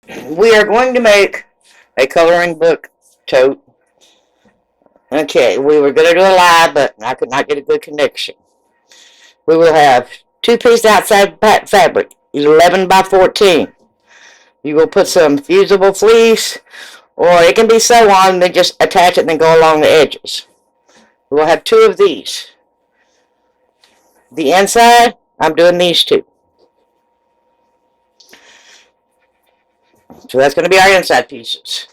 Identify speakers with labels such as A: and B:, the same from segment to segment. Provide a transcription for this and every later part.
A: We are going to make a coloring book tote. Okay, we were going to do a live, but I could not get a good connection. We will have 2-piece outside fabric, 11 by 14. You will put some fusible fleece, or it can be sew on, then just attach it and then go along the edges. We'll have 2 of these. The inside, I'm doing these 2. So that's going to be our inside pieces.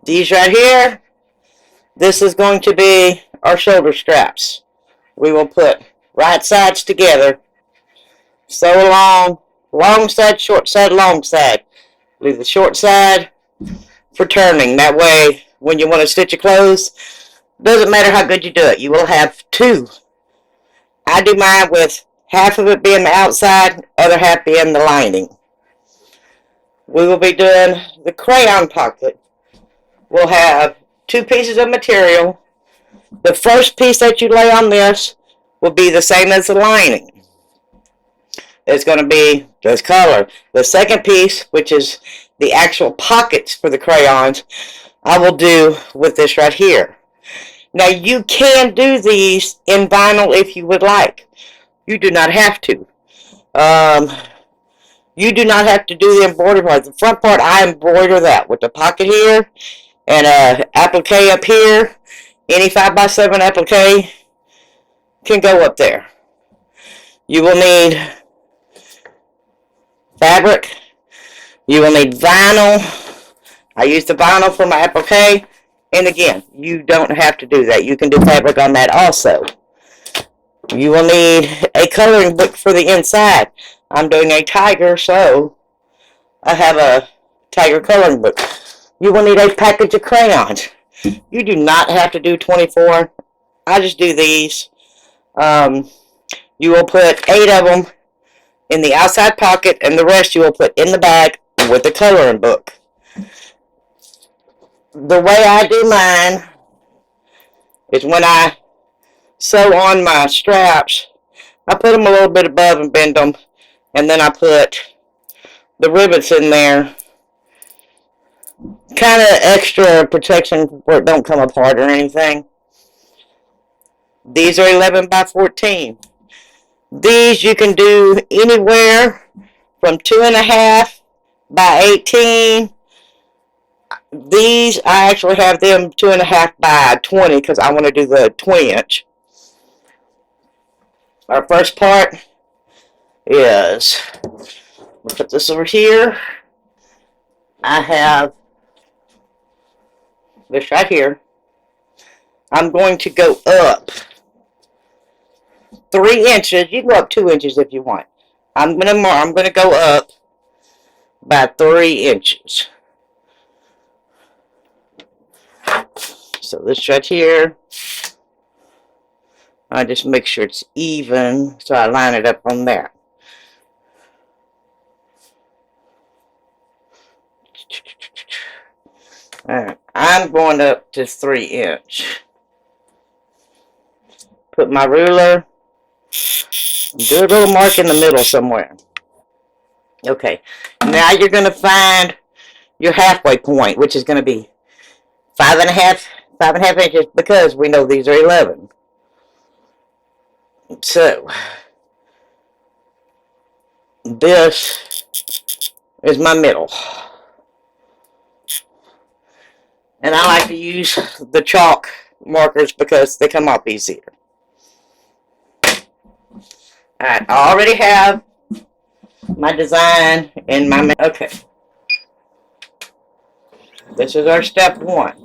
A: These right here, this is going to be our shoulder straps. We will put right sides together, sew along, long side, short side, long side. Leave the short side for turning. That way, when you want to stitch your clothes, doesn't matter how good you do it, you will have 2. I do mine with half of it being the outside, other half being the lining. We will be doing the crayon pocket. We'll have 2 pieces of material. The first piece that you lay on this will be the same as the lining. It's going to be this color. The second piece, which is the actual pockets for the crayons, I will do with this right here. Now you can do these in vinyl if you would like. You do not have to. You do not have to do the embroidery part. The front part, I embroider that with the pocket here and a applique up here. Any 5x7 applique can go up there. You will need fabric. You will need vinyl. I use the vinyl for my applique. And again, you don't have to do that. You can do fabric on that also. You will need a coloring book for the inside. I'm doing a tiger, so I have a tiger coloring book. You will need a package of crayons. You do not have to do 24. I just do these. You will put 8 of them in the outside pocket, and the rest you will put in the bag with the coloring book. The way I do mine is when I sew on my straps, I put them a little bit above and bend them, and then I put the rivets in there. Kind of extra protection where it don't come apart or anything. These are 11 by 14. These you can do anywhere from 2.5 by 18. These, I actually have them 2.5 by 20 because I want to do the 20-inch. Our first part is, we'll put this over here. I have this right here. I'm going to go up 3 inches. You can go up 2 inches if you want. I'm going to go up by 3 inches. So this right here, I just make sure it's even, so I line it up on there. Alright, I'm going up to 3 inch. Put my ruler, do a little mark in the middle somewhere. Okay, now you're going to find your halfway point, which is going to be 5.5 inches, because we know these are 11. So, this is my middle. And I like to use the chalk markers because they come off easier. Alright, I already have my design in my... Okay. This is our step 1.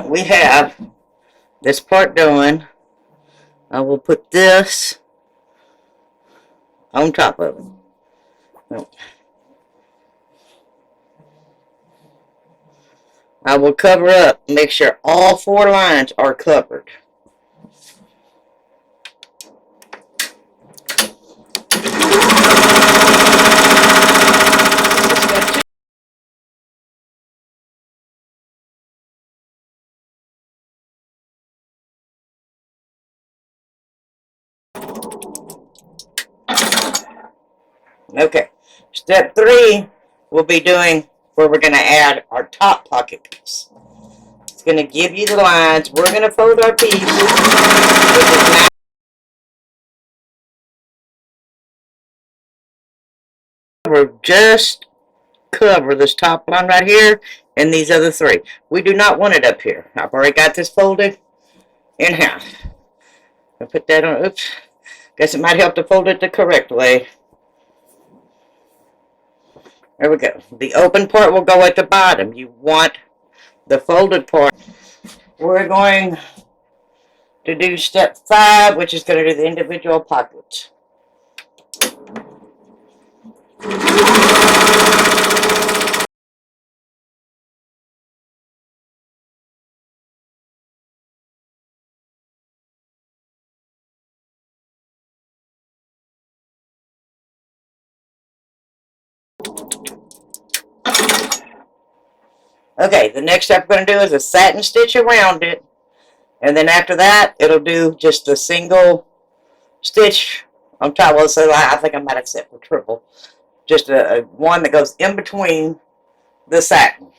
A: We have this part done. I will put this on top of it. I will cover up, make sure all 4 lines are covered. Okay, step 3, we'll be doing where we're going to add our top pocket piece. It's going to give you the lines. We're going to fold our piece, which is just cover this top line right here and these other 3. We do not want it up here. I've already got this folded in half. I'll put that on. Oops. Guess it might help to fold it the correct way. There we go. The open part will go at the bottom. You want the folded part. We're going to do step 5, which is going to do the individual pockets. Okay, the next step we're going to do is a satin stitch around it. And then after that, it'll do just a single stitch on top. Well, so I think I might have set for triple. Just a one that goes in between the satin.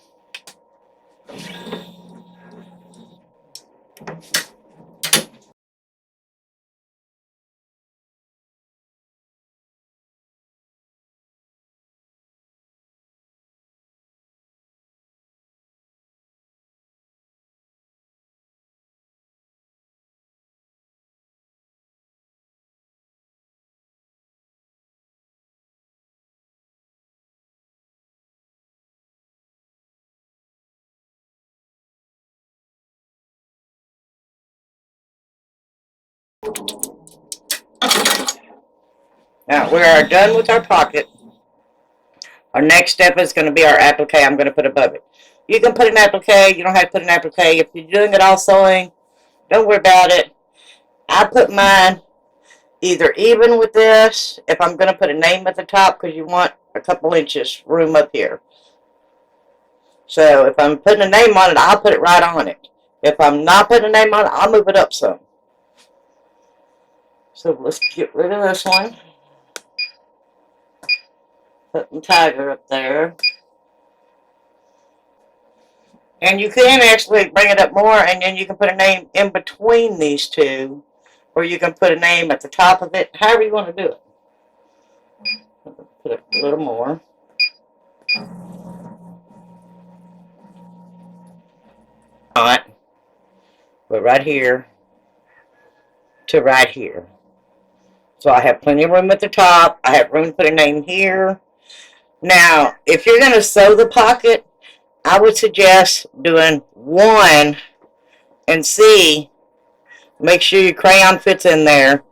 A: Now, we are done with our pocket. Our next step is going to be our applique I'm going to put above it. You can put an applique. You don't have to put an applique. If you're doing it all sewing, don't worry about it. I put mine either even with this, if I'm going to put a name at the top, because you want a couple inches room up here. So if I'm putting a name on it, I'll put it right on it. If I'm not putting a name on it, I'll move it up some. So let's get rid of this one. Put the tiger up there. And you can actually bring it up more, and then you can put a name in between these two, or you can put a name at the top of it, however you want to do it. Put it a little more. Alright. But right here to right here. So I have plenty of room at the top. I have room to put a name here. Now, if you're going to sew the pocket, I would suggest doing 1 and see. Make sure your crayon fits in there.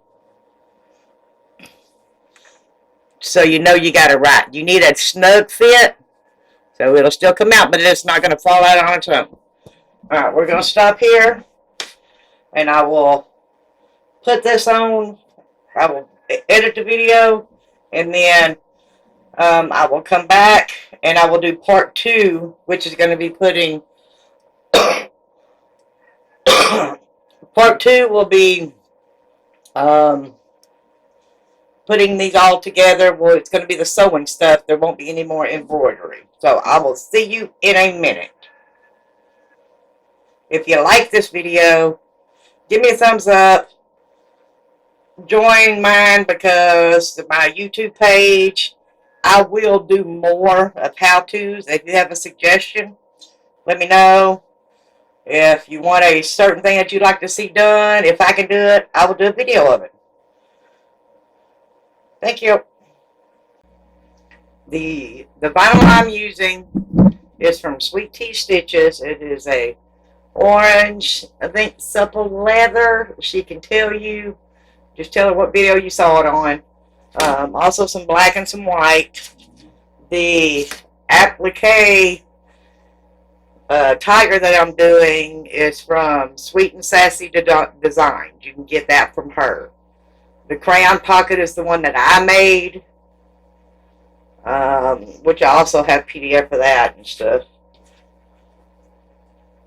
A: So you know you got it right. You need a snug fit. So it'll still come out, but it's not going to fall out on its own. Alright, we're going to stop here. And I will put this on. I will edit the video. And then I will come back and I will do part 2, which is going to be putting part 2 will be putting these all together. Well, it's going to be the sewing stuff. There won't be any more embroidery. So I will see you in a minute. If you like this video, give me a thumbs up. Join mine, because my YouTube page, I will do more of how-tos. If you have a suggestion, let me know. If you want a certain thing that you'd like to see done, if I can do it, I will do a video of it. Thank you. The vinyl I'm using is from Sweet Tea Stitches. It is a orange, I think, supple leather. She can tell you. Just tell her what video you saw it on. Also some black and some white. The applique tiger that I'm doing is from Sweet and Sassy Designs. You can get that from her. The crayon pocket is the one that I made, which I also have PDF of that and stuff.